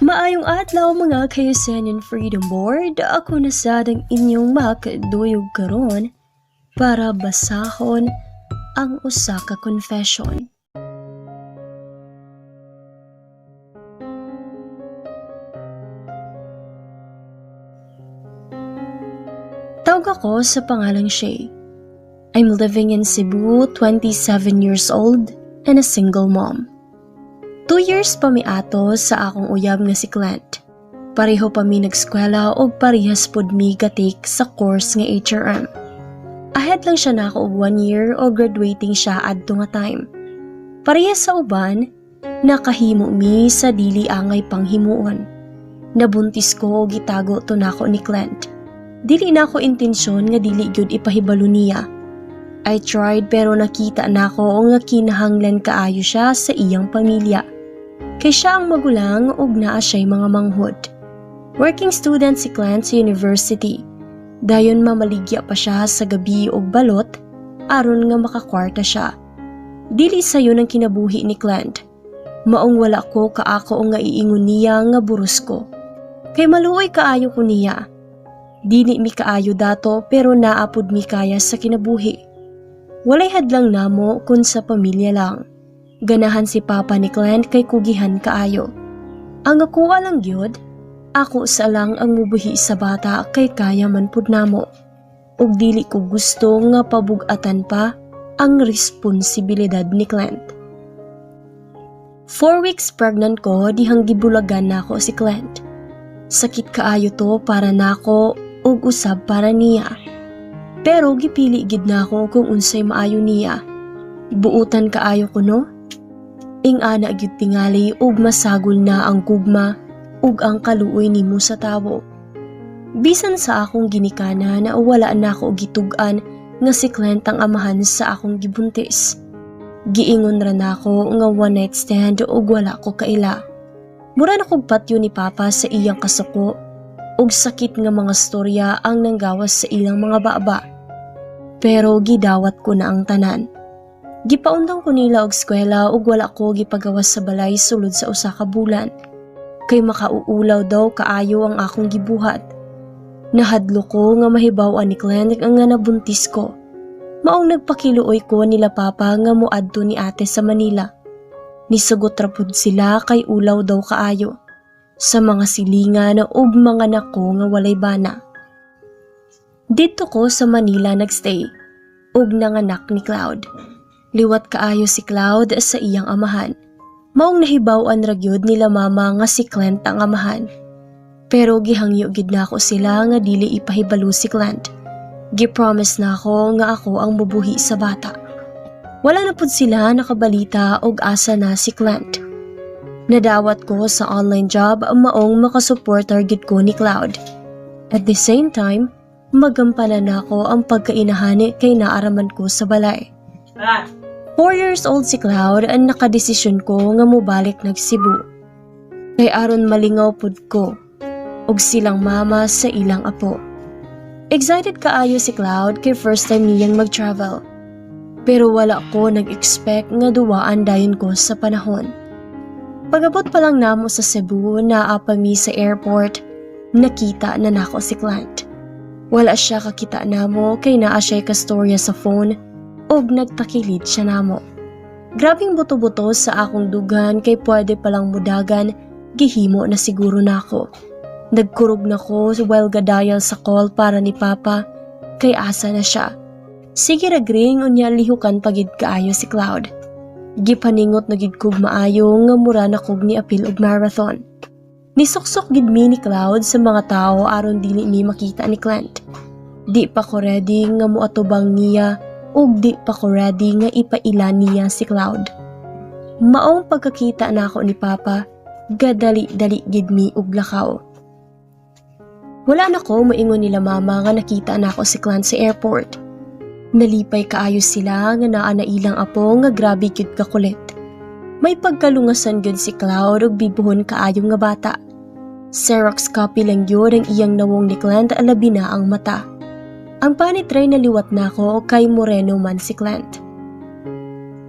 Maayong adlaw mga kayusan Freedom Board. Ako na sadang inyong makaduyog karon para basahon ang usa ka confession. Tawag ako sa pangalang Shay. I'm living in Cebu, 27 years old, and a single mom. 2 years pa mi ato sa akong uyab nga si Clint. Pareho pa mi nagskwela o parehas pod mi gatake sa course nga HRM. Ahead lang siya nako og 1 year o graduating siya adto nga time. Parehas sa uban, nakahimo mi sa dili angay panghimuon. Nabuntis ko o gitago to nako ni Clint. Dili na ako intensyon nga dili gyud ipahibalo niya. I tried pero nakita nako nga kinahanglan kaayo siya sa iyang pamilya. Kay siya ang magulang ug naa siya'y mga manghod. Working student si Clint sa university. Dayon mamaligya pa siya sa gabi og balot aron nga makakwarta siya. Dili sayo ng kinabuhi ni Clint. Maong wala ko kaako nga iingon niya nga buros ko. Kay maluoy kaayo ko niya. Dili mi kaayo dato pero naapod mi kaya sa kinabuhi. Walay hadlang namo kun sa pamilya lang. Ganahan si Papa ni Clint kay kugihan kaayo. Ang akuha lang gyud, ako sa lang ang mubuhi sa bata kay kaya man pud namo. Ug dili ko gusto nga pabug-atan pa ang responsibilidad ni Clint. 4 weeks pregnant ko dihang gibulagan nako si Clint. Sakit kaayo to para nako ug usab para niya. Pero gipili gid nako kung unsay maayo niya. Buutan kaayo ko no? Ing ana gyud tingali ug masagol na ang gugma ug ang kaluoy nimo sa tawo. Bisan sa akong ginikana na wala na ako og gitug-an nga si Clint ang amahan sa akong gibuntis. Giingon ra nako nga one night stand ug wala ko kaila. Mura na kog patyo ni Papa sa iyang kasuko ug sakit nga mga storya ang nanggawas sa ilang mga baba. Pero gidawat ko na ang tanan. Gipaundang ko nila og eskwela ug wala ko gipagawas sa balay sulod sa usa ka bulan. Kay makauulaw daw kaayo ang akong gibuhat. Nahadlo ko nga mahibaw-an ni Clint ang nga nabuntis ko. Maong nagpakiluoy ko nila Papa nga moadto ni ate sa Manila. Nisugot ra pud sila kay ulaw daw kaayo. Sa mga silingan ug mga nako nga walay bana. Dito ko sa Manila nagstay ug nanganak ni Cloud. Liwat kaayo si Cloud sa iyang amahan. Maong nahibaw-an ra gyud nila mama nga si Clint ang amahan. Pero gihangyo gid nako sila nga dili ipahibalo si Clint. Gipromise na ako nga ako ang bubuhi sa bata. Wala na pud sila nakabalita og asa na si Clint. Nadawat ko sa online job maong makasuportar gid ko ni Cloud. At the same time, magampanan ako ang pagkainahani kay naaraman ko sa balay. 4 years old si Cloud ang nakadesisyon ko nga mubalik nag Cebu. Kay aron malingaw pud ko og silang mama sa ilang apo. Excited kaayo si Cloud kay first time niyang mag-travel. Pero wala ko nag-expect nga duwaan dayon ko sa panahon. Pagabot pa lang namo sa Cebu na mi sa airport, nakita na nako si Clint. Wala siya kakita namo kay naa siya'y kastorya sa phone ug nagtakilid siya namo. Grabing buto-buto sa akong dugan kay pwede palang mudagan, gihimo na siguro nako. Nagkurog na ko while gadayal sa call para ni Papa kay asa na siya. Sige ragring unya lihukan pagid kaayo si Cloud. Gipaningot na gid kog maayo nga mura na kog ni apil og marathon. Nisuksok gid mi ni Cloud sa mga tao aron dili mi makita ni Clint. Di pa ko ready nga moatubang niya ug di pa ko ready nga ipaila niya si Cloud. Maong pagkakita na ako ni Papa, gadali-dali gid mi og lakaw. Wala na ko maingon nila mama nga nakita na ako si Clint sa airport. Nalipay kaayo sila nga naa na ilang apo nga grabe gyud ka kulit. May pagkalungasan gyud si Cloud ug bibuhon kaayo nga bata. Xerox copy lang gyud ang iyang nawong ni Clint alabi na ang mata. Ang panitray na liwat na ko kay Moreno man si Clint.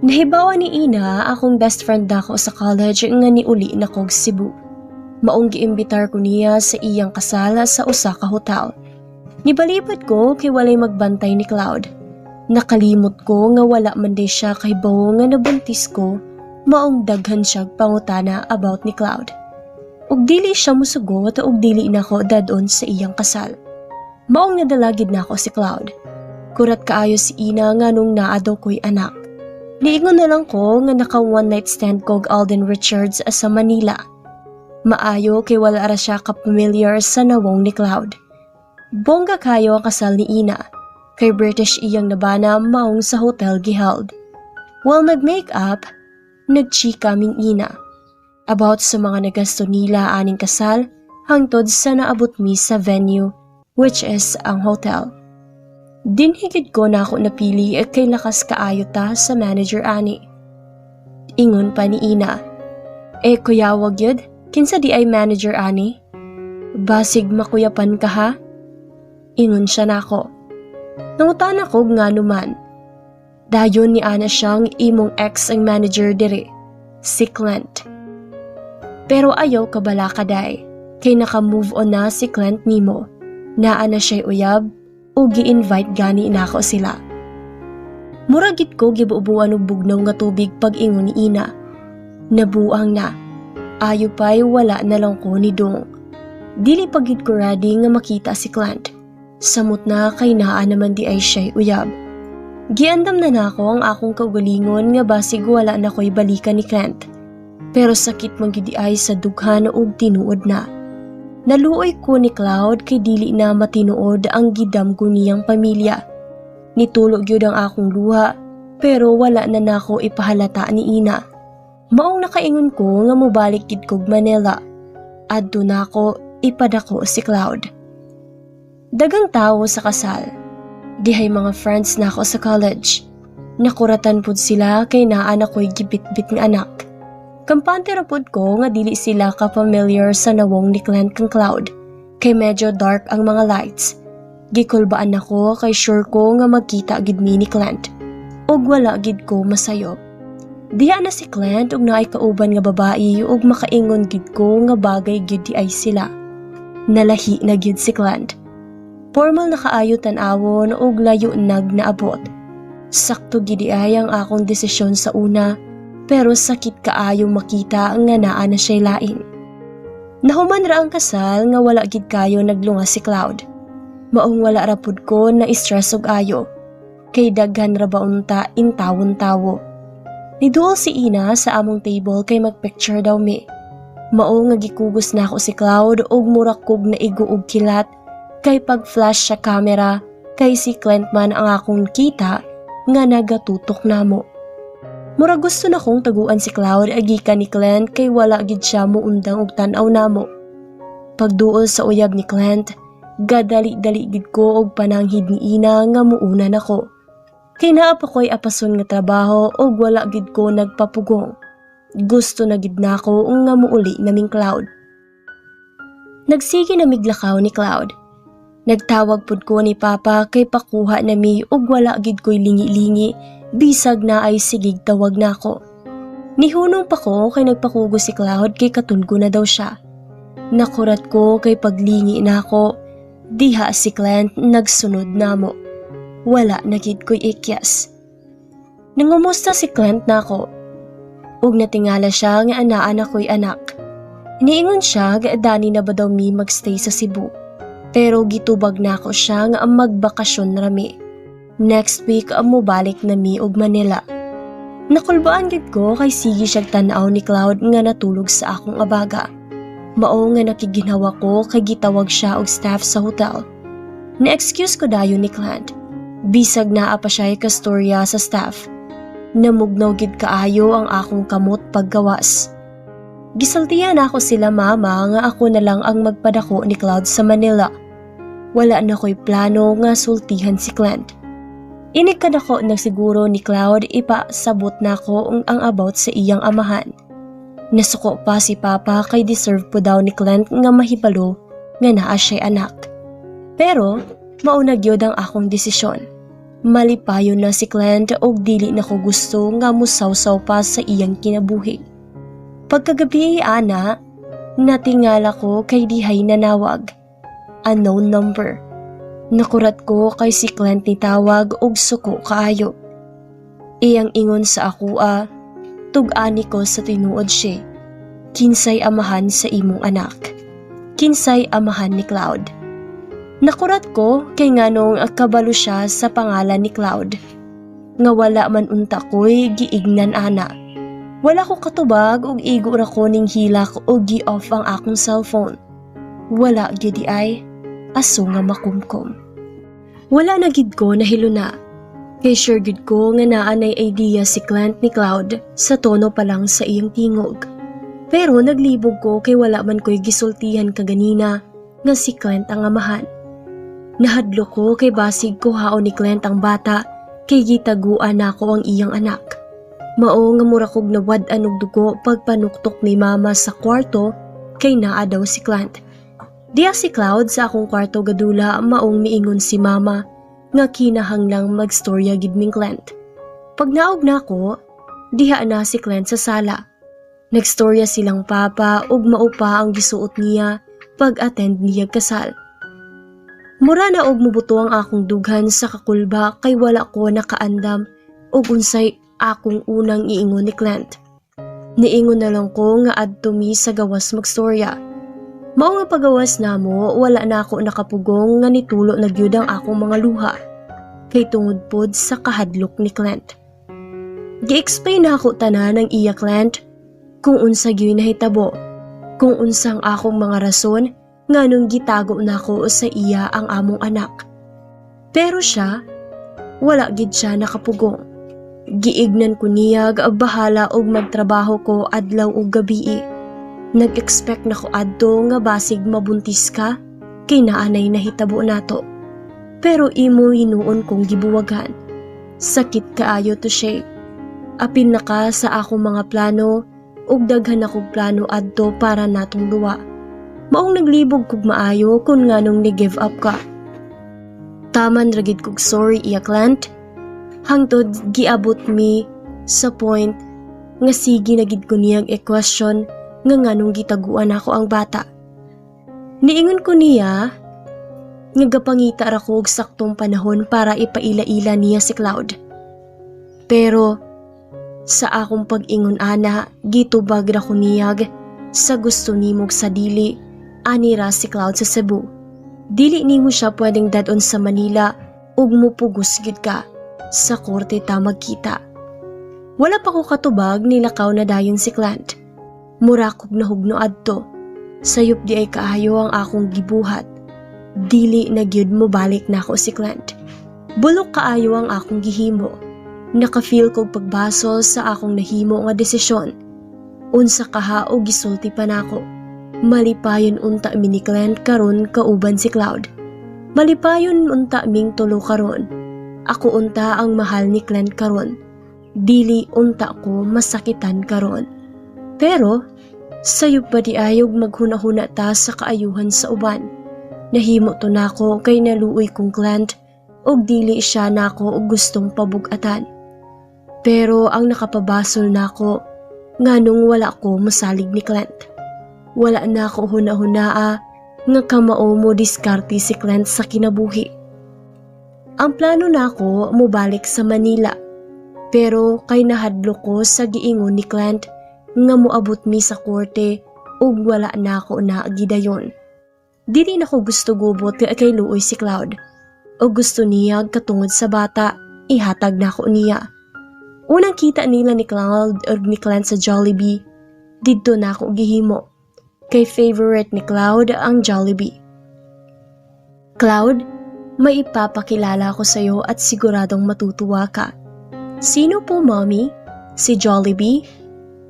Nahibawa ni Ina akong best friend na ako sa college nga niuli na kog Cebu. Maong giimbitar ko niya sa iyang kasal sa usa ka hotel. Nibalibad ko kay walay magbantay ni Cloud. Nakalimot ko nga wala man day siya kay Bao nga nabuntis ko, maong daghan siyag pangutana about ni Cloud. Ug dili siya musugot ug dili nako dadon sa iyang kasal. Maong nadalagid nako si Cloud. Kurat kaayo si Ina nga nung naa daw ko'y anak. Niingon na lang ko nga naka one night stand kog Alden Richards sa Manila. Maayo kay wala ra siya kapamilyar sa nawong ni Cloud. Bongga kayo ang kasal ni Ina, kay British iyang nabana maong sa hotel giheld. While nag-make up, nagchika kaming Ina about sa mga nagasto nila aning kasal hangtod sa naabot mi sa venue, which is ang hotel. Dinhigid ko na ako napili at kay lakas kaayo ta sa manager ani. Ingon pa ni Ina, kuyawag yun, kinsa di ay manager ani? Basig makuyapan ka ha? Ingon siya nako. Nangutan ako nga naman. Dayon ni Ana siyang imong ex ang manager dire, si Clint. Pero ayaw ka bala kaday, kay naka-move on na si Clint nimo. Naa na siya'y uyab, o gi-invite gani nako sila. Muragit ko gibubuan og bugnaw nga tubig pag ingon ni Ina. Nabuang na. Ayo pa'y wala na lang ko ni Dong. Dili pagid ko ready nga makita si Clint. Samot na kay naa naman di ay siya'y uyab. Giandam na nako ang akong kaugalingon nga basig wala na ko'y balikan ni Clint. Pero sakit man gid ay sa dughan og tinuod na. Naluoy ko ni Cloud kay dili na matinuod ang gidam ko niyang pamilya. Nitulog yun ang akong luha, pero wala na nako ipahalata ni Ina. Maong nakaingon ko nga mobalik gid kog Manila. Adto nako ipadako si Cloud. Dagang tao sa kasal. Dihay mga friends nako sa college. Nakuratan pud sila kay naa na ko'y gibit-bit nga anak. Kampante ra pud ko nga dili sila ka-familiar sa nawong ni Clint kang Cloud, kay medyo dark ang mga lights. Gikulbaan ako kay sure ko nga magkita gid mi ni Clint, ug wala gid ko masayop. Diha na si Clint ug naay kauban nga babae ug makaingon gid ko nga bagay gid di ay sila. Nalahi na gid si Clint. Formal na kaayo tan-awon ug layo nag naabot. Sakto gid di ay ang akong desisyon sa una. Pero sakit kaayo makita nga naa na siya'y lain. Nahuman ra ang kasal nga wala gid kayo naglunga si Cloud. Maong wala ra pud ko na stress og ayo. Kay daghan ra baunta intawon-tawo. Niduol si Ina sa among table kay magpicture daw mi. Maong nga gikugos na ako si Cloud og murakog na igo og kilat kay pag-flash sa camera kay si Clint man ang akong kita nga nagatutok namo. Mura gusto na kong taguan si Cloud agikan ni Clint kay wala gid siya muundang og tan-aw namo. Pagduol sa uyab ni Clint, gadali-dali gid ko og pananghid ni Ina nga muuna nako. Kay naa pa ko'y apason nga trabaho og wala gid ko nagpapugong. Gusto na gid nako nga muuli naming Cloud. Nagsige na miglakaw ni Cloud. Nagtawag pud ko ni Papa kay pakuha nami og wala gid ko'y lingi-lingi. Bisag na ay sigig tawag na ako. Nihunong pa ko kay nagpakugo si Cloud kay katulgo na daw siya. Nakurat ko kay paglingi na ako. Diha si Clint nagsunod namo. Wala na gid ko'y ikyas. Nangumusta si Clint na ako. Ug natingala siya nga anaan ako'y anak. Niingon siya nga adani na ba daw mi magstay sa Cebu. Pero gitubag na ako siya nga magbakasyon rami. Next week mo balik na mi og Manila. Nakulbaan gid ko kay sige siyag tan-aw ni Cloud nga natulog sa akong abaga. Mao nga nakiginawa ko kay gitawag siya og staff sa hotel. Na-excuse ko dayon ni Clint. Bisag naa pa siya kastorya sa staff. Namugnaw gid kaayo ang akong kamot paggawas. Gisaltiyan ako sila mama nga ako na lang ang magpadako ni Cloud sa Manila. Wala na ko'y plano nga sultihan si Clint. Inikad ako nagsiguro ni Cloud ipasabot na ko ang about sa iyang amahan. Nasuko pa si Papa kay deserve po daw ni Clint nga mahibalo nga naa siya'y anak. Pero maunag yun ang akong desisyon. Malipayon na si Clint og dili na ko gusto nga musawsaw pa sa iyang kinabuhi. Pagkagabi ana, Natingala ko kay dihay nanawag. Unknown number. Nakurat ko kay si Clint ni tawag og suko kaayo. Iyang ingon sa ako tug-ani ko sa tinuod siya. Kinsay amahan sa imong anak. Kinsay amahan ni Cloud. Nakurat ko kay nganong kabalo siya sa pangalan ni Cloud. Nga wala man unta ko'y giignan ana. Wala ko katubag og igo ra ko ning hilak o gi-off ang akong cellphone. Wala gyud ay aso nga makumkom. Wala na gid ko nahiluna. Kay sure gid ko nga naa nay idea si Clint ni Cloud sa tono pa lang sa iyang tingog. Pero naglibog ko kay wala man ko'y gisultihan kaganina nga si Clint ang amahan. Nahadlo ko kay basig ko haon ni Clint ang bata kay gitaguan nako ang iyang anak. Mao nga mura kog nawad-an og dugo pagpanuktok ni mama sa kwarto kay naa daw si Clint. Diya si Cloud sa akong kwarto gadula maong miingon si mama nga kinahanglang magstorya gid ming Clint. Pag naog nako, diha na si Clint sa sala. Nagstorya silang papa ug maupa ang gisuot niya pag-attend niya kasal. Mura na og mubuto ang akong dughan sa kakulba kay wala ko nakaandam og unsay akong unang iingon ni Clint. Niingon na lang ko nga adto mi sa gawas magstorya. Mao nga pagawas namo, wala na ako nakapugong nga nitulo na gyud ang akong mga luha. Kay tungod pod sa kahadlok ni Clint. Gi-explain na ako tanan ng iya Clint kung unsa gyud nahitabo, kung unsang akong mga rason nganong gitago nako sa iya ang among anak. Pero siya, wala gid siya nakapugong. Giignan ko niya bahala og magtrabaho ko adlaw ug gabii. Nag-expect na ko adto nga basig mabuntis ka kay naanay nahitabo nato. Pero imo hinuon kong gibuwagan. Sakit kaayo to siya. Apil na ka sa akong mga plano ug daghan akong plano adto para natong duwa. Maong naglibog kog maayo kung nganong ni-give up ka. Taman ragid kog sorry iya Clint. Hangtod giabot mi sa point nga sige na gid ko niyang e-question nga nganong gitaguan ako ang bata. Niingon ko niya nga gapangita ra ko og saktong panahon para ipaila-ila niya si Cloud. Pero sa akong pag-ingon ana, gitubag ra ko niyag sa gusto nimog sa dili ani ra si Cloud sa Cebu. Dili nimo siya pwedeng dadon sa Manila ug mupugos gyud ka sa korte ta magkita. Wala pa ko katubag nilakaw na dayon si Clint. Mura kog nahugno adto. Sayop di ay kaayo ang akong gibuhat. Dili na gyud mo balik nako si Clint. Bulok kaayo ang akong gihimo. Naka-feel kog pagbasol sa akong nahimo nga desisyon. Unsa kaha og gisulti pa nako. Malipayon unta mi ni Clint karon kauban si Cloud. Malipayon unta ming tulo karon. Ako unta ang mahal ni Clint karon. Dili unta ko masakitan karon. Pero, sayop pa di ayog maghuna-huna ta sa kaayuhan sa uban. Nahimo to nako kay naluoy kong Clint og dili siya nako og gustong pabugatan. Pero ang nakapabasol nako nganong wala ko masalig ni Clint. Wala na ako huna-hunaa nga kamao mo diskarte si Clint sa kinabuhi. Ang plano nako mobalik sa Manila. Pero kay nahadlo ko sa giingon ni Clint nga moabot mi sa korte ug wala na ako na gidayon. Dili na ko gusto gubot kay luoy si Cloud. O gusto niya katungod sa bata, ihatag na ko niya. Unang kita nila ni Cloud o ni Clint sa Jollibee, didto na ako gihimo. Kay favorite ni Cloud ang Jollibee. Cloud, may ipapakilala ko sa'yo at siguradong matutuwa ka. Sino po, Mommy? Si Jollibee?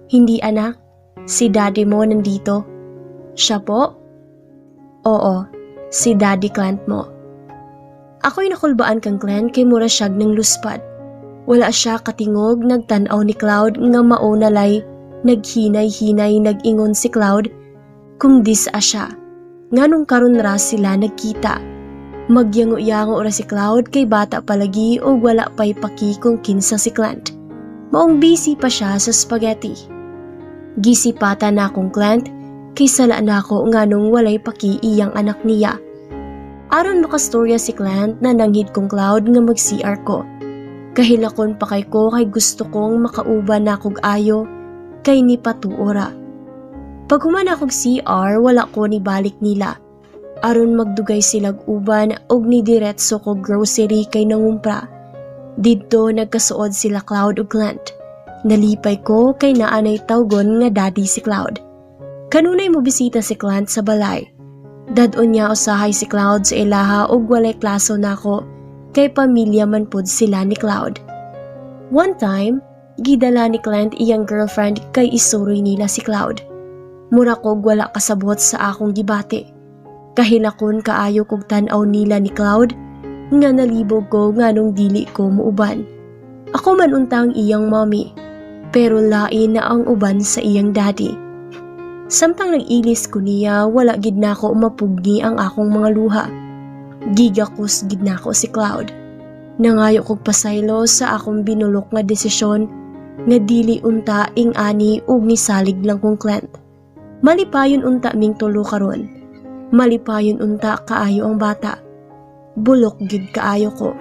Hindi anak, si daddy mo nandito. Siya po? Oo, si Daddy Clint mo. Ako'y nakulbaan kang Clint kay mura siyag ng luspad. Wala siya katingog nagtanaw ni Cloud nga maunalay, naghinay-hinay nag-ingon si Cloud kung disa siya. Nganong karon ra sila nagkita. Magyango-yango ra si Cloud kay bata palagi o wala pa'y paki kung kinsa si Clint. Maong busy pa siya sa spaghetti. Gisipata na akong Clint kay sala na ako nganong walay paki iyang anak niya. Aron makastorya si Clint na nanghid kong Cloud nga mag-CR ko. Kahilakon pa kay ko kay gusto kong makauban na kog ayo kay ni patuora. Pag human akong CR, wala ko ni balik nila. Aron magdugay silag uban og ni diretso ko grocery kay nangumpra. Didto nagkasuod sila Cloud ug Clint. Nalipay ko kay naanay tawgon nga daddy si Cloud. Kanunay mo bisita si Clint sa balay. Dadon niya usahay si Cloud sa ilaha og walay klaso nako kay pamilya man pud sila ni Cloud. One time, gidala ni Clint iyang girlfriend kay isuroy nila si Cloud. Mura kog wala kasabot sa akong gibati. Kahilakon kaayo kog tan-aw nila ni Cloud nga nalibog ko nganong dili ko muuban. Ako man untang iyang mommy, pero lain na ang uban sa iyang daddy. Samtang nag-ilis ko niya, wala gid nako mapugni ang akong mga luha. Gigakus gid nako si Cloud. Nangayo kog pasaylo sa akong binulok nga desisyon nga dili unta ing ani ug nisalig lang kong Clint. Malipayon unta ming tulo karon. Malipayon unta kaayo ang bata. Bulok gid kaayo ko.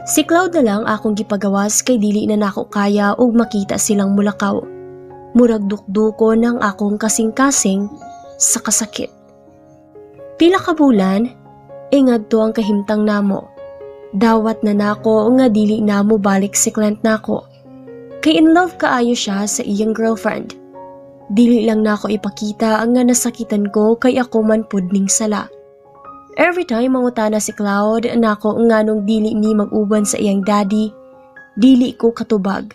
Si Cloud na lang akong gipagawas kay dili na nako kaya ug makita silang mulakaw. Murag dukduko ng akong kasing-kasing sa kasakit. Pila ka bulan, ingadto ang kahimtang namo. Dawat na nako nga dili namo balik si Clint nako. Kay in love kaayo siya sa iyang girlfriend. Dili lang nako ipakita nga nasakitan ko kay ako man pud ning sala. Every time mangutana si Cloud nako nganong dili mi mag-uban sa iyang daddy, dili ko katubag.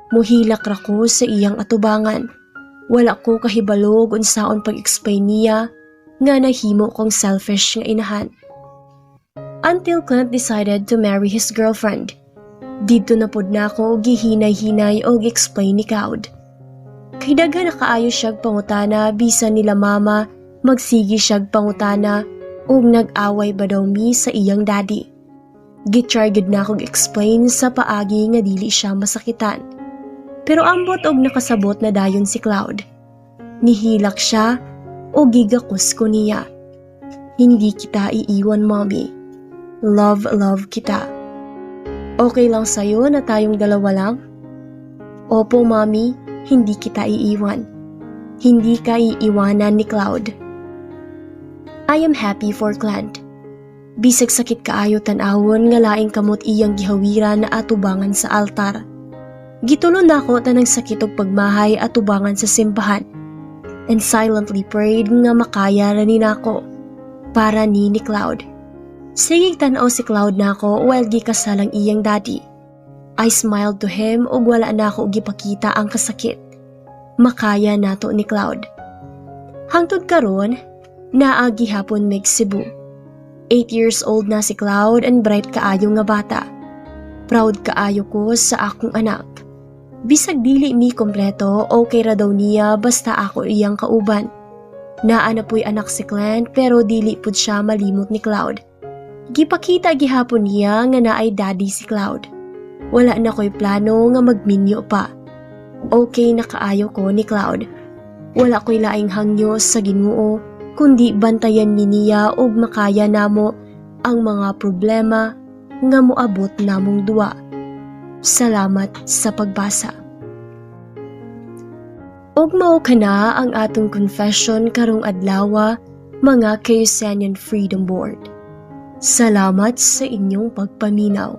Muhilak ra ko sa iyang atubangan. Wala ko kahibalog unsaon pag-explain niya nga nahimo kong selfish nga inahan. Until Clint decided to marry his girlfriend. Dito na pod nako gihinay-hinay og explain ni Cloud. Kay daghan na kaayo siyag pangutana bisan nila mama magsigi siyag pangutana ug nag-away ba daw mi sa iyang daddy. Gitry gid na akong explain sa paagi nga dili siya masakitan. Pero ambot og nakasabot na dayon si Cloud. Nihilak siya o gigakus ko niya. Hindi kita iiwan, mommy. Love kita. Okay lang sa'yo na tayong dalawa lang? Opo, mommy, hindi kita iiwan. Hindi ka iiwanan ni Cloud. I am happy for Clint. Bisag sakit kaayo tan-awon nga laing kamot iyang gihawiran na atubangan sa altar. Gitulo nako tanang sakit og pagmahay at tubangan sa simbahan and silently prayed nga makaya ra ni nako para ni Cloud. Sigig tan-aw si Cloud nako while gikasalang iyang daddy. I smiled to him og wala nako gipakita ang kasakit. Makaya nato ni Cloud. Hangtod karon, naagi hapon mig Cebu. 8 years old na si Cloud and bright kaayo nga bata. Proud kaayo ko sa akong anak. Bisag dili mi kompleto, okay ra daw niya basta ako iyang kauban. Naa na po'y anak si Clint pero dili pud siya malimot ni Cloud. Gipakita gihapon niya nga naay daddy si Cloud. Wala na ko'y plano nga magminyo pa. Okay na kaayo ko ni Cloud. Wala ko'y laing hangyo sa Ginoo kundi bantayan mi niya og makaya namo ang mga problema nga moabot namong duwa. Salamat sa pagbasa. Og mao kana ang atong confession karong adlaw, mga Cayusenian Freedom Board. Salamat sa inyong pagpaminaw.